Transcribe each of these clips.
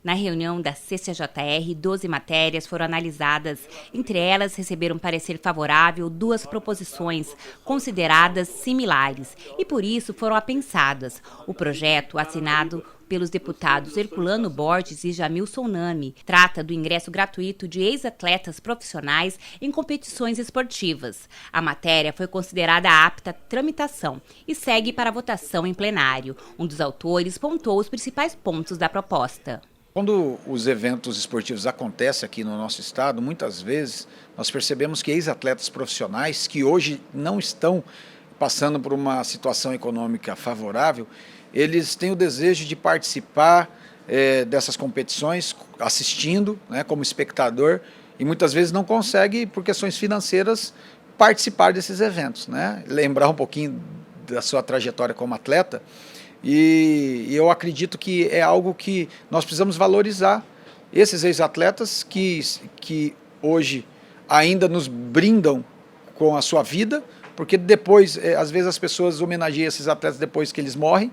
Na reunião da CCJR, 12 matérias foram analisadas. Entre elas, receberam parecer favorável 2 proposições consideradas similares e, por isso, foram apensadas. O projeto, assinado pelos deputados Herculano Borges e Jamilson Nami, trata do ingresso gratuito de ex-atletas profissionais em competições esportivas. A matéria foi considerada apta à tramitação e segue para votação em plenário. Um dos autores pontuou os principais pontos da proposta. Quando os eventos esportivos acontecem aqui no nosso estado, muitas vezes nós percebemos que ex-atletas profissionais que hoje não estão passando por uma situação econômica favorável, eles têm o desejo de participar dessas competições, assistindo, né, como espectador, e muitas vezes não consegue, por questões financeiras, participar desses eventos, né? Lembrar um pouquinho da sua trajetória como atleta. E eu acredito que é algo que nós precisamos valorizar esses ex-atletas que hoje ainda nos brindam com a sua vida, porque depois, às vezes as pessoas homenageiam esses atletas depois que eles morrem,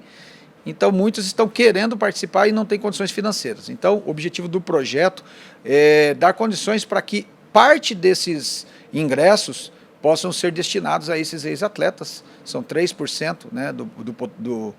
então muitos estão querendo participar e não têm condições financeiras. Então o objetivo do projeto é dar condições para que parte desses ingressos possam ser destinados a esses ex-atletas, são 3%, né, do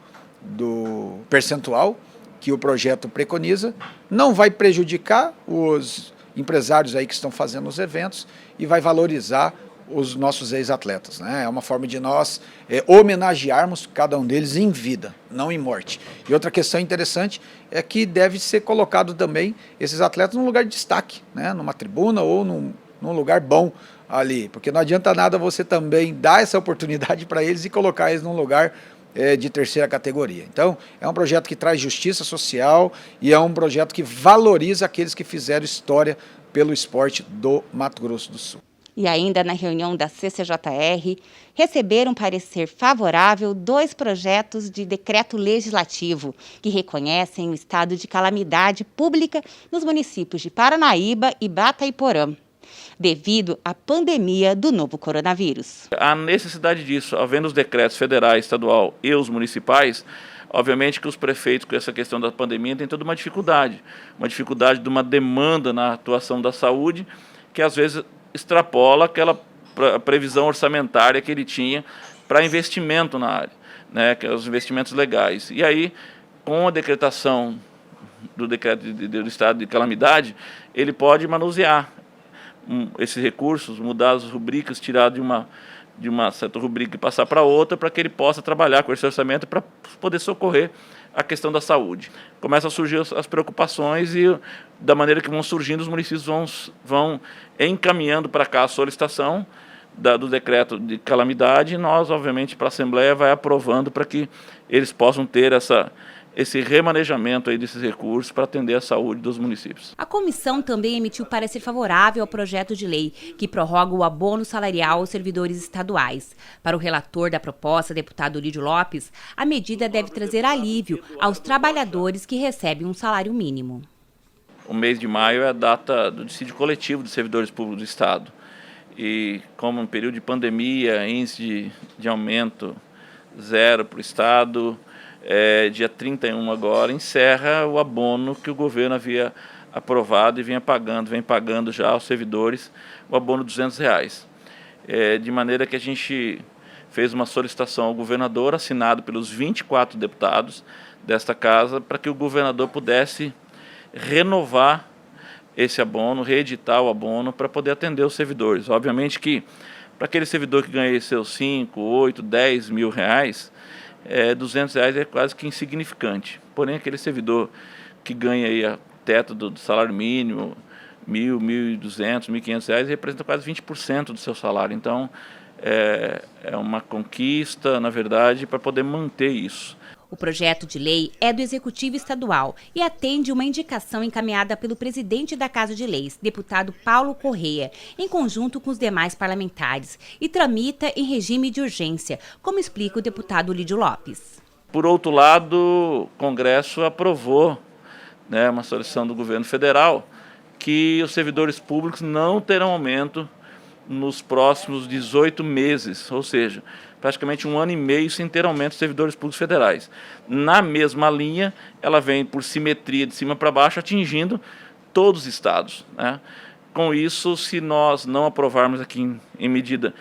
percentual que o projeto preconiza, não vai prejudicar os empresários aí que estão fazendo os eventos e vai valorizar os nossos ex-atletas, né? É uma forma de nós homenagearmos cada um deles em vida, não em morte. E outra questão interessante é que deve ser colocado também esses atletas num lugar de destaque, né? Numa tribuna ou num lugar bom ali, porque não adianta nada você também dar essa oportunidade para eles e colocar eles num lugar de terceira categoria. Então, é um projeto que traz justiça social e é um projeto que valoriza aqueles que fizeram história pelo esporte do Mato Grosso do Sul. E ainda na reunião da CCJR, receberam parecer favorável 2 projetos de decreto legislativo que reconhecem o estado de calamidade pública nos municípios de Paranaíba e Batayporã, devido à pandemia do novo coronavírus. A necessidade disso, havendo os decretos federais, estadual e os municipais, obviamente que os prefeitos com essa questão da pandemia têm toda uma dificuldade de uma demanda na atuação da saúde, que às vezes extrapola aquela previsão orçamentária que ele tinha para investimento na área, né, que é os investimentos legais. E aí, com a decretação do decreto do estado de calamidade, ele pode manusear esses recursos, mudar as rubricas, tirar de uma certa rubrica e passar para outra, para que ele possa trabalhar com esse orçamento para poder socorrer a questão da saúde. Começam a surgir as preocupações e da maneira que vão surgindo, os municípios vão encaminhando para cá a solicitação do decreto de calamidade e nós, obviamente, para a Assembleia vai aprovando para que eles possam ter esse remanejamento aí desses recursos para atender a saúde dos municípios. A comissão também emitiu parecer favorável ao projeto de lei que prorroga o abono salarial aos servidores estaduais. Para o relator da proposta, deputado Lídio Lopes, a medida deve trazer alívio aos trabalhadores que recebem um salário mínimo. O mês de maio é a data do dissídio coletivo dos servidores públicos do Estado. E como no período de pandemia, índice de aumento 0 para o Estado, dia 31 agora, encerra o abono que o governo havia aprovado e vem pagando já aos servidores o abono de R$200. De maneira que a gente fez uma solicitação ao governador, assinado pelos 24 deputados desta casa, para que o governador pudesse renovar esse abono, reeditar o abono para poder atender os servidores. Obviamente que para aquele servidor que ganha seus 5, 8, 10 mil reais, R$200 é quase que insignificante. Porém, aquele servidor que ganha aí a teto do salário mínimo, R$1.000, R$1.200, R$1.500, representa quase 20% do seu salário. Então, é uma conquista, na verdade, para poder manter isso. O projeto de lei é do Executivo Estadual e atende uma indicação encaminhada pelo presidente da Casa de Leis, deputado Paulo Correia, em conjunto com os demais parlamentares, e tramita em regime de urgência, como explica o deputado Lídio Lopes. Por outro lado, o Congresso aprovou, né, uma solicitação do governo federal que os servidores públicos não terão aumento nos próximos 18 meses, ou seja, praticamente 1 ano e meio sem ter aumento de servidores públicos federais. Na mesma linha, ela vem por simetria de cima para baixo, atingindo todos os estados, né? Com isso, se nós não aprovarmos aqui em medida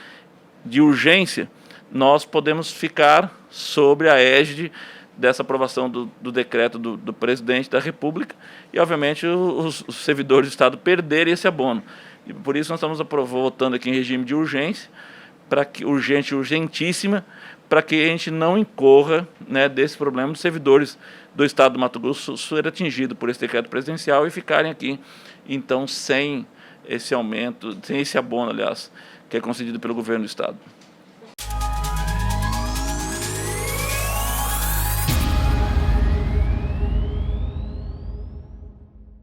de urgência, nós podemos ficar sobre a égide dessa aprovação do decreto do presidente da República e, obviamente, os servidores do Estado perderem esse abono. E por isso nós estamos votando aqui em regime de urgência, urgentíssima, para que a gente não incorra, né, desse problema dos servidores do Estado do Mato Grosso do Sul ser atingido por esse decreto presidencial e ficarem aqui, então, sem esse aumento, sem esse abono, aliás, que é concedido pelo governo do Estado.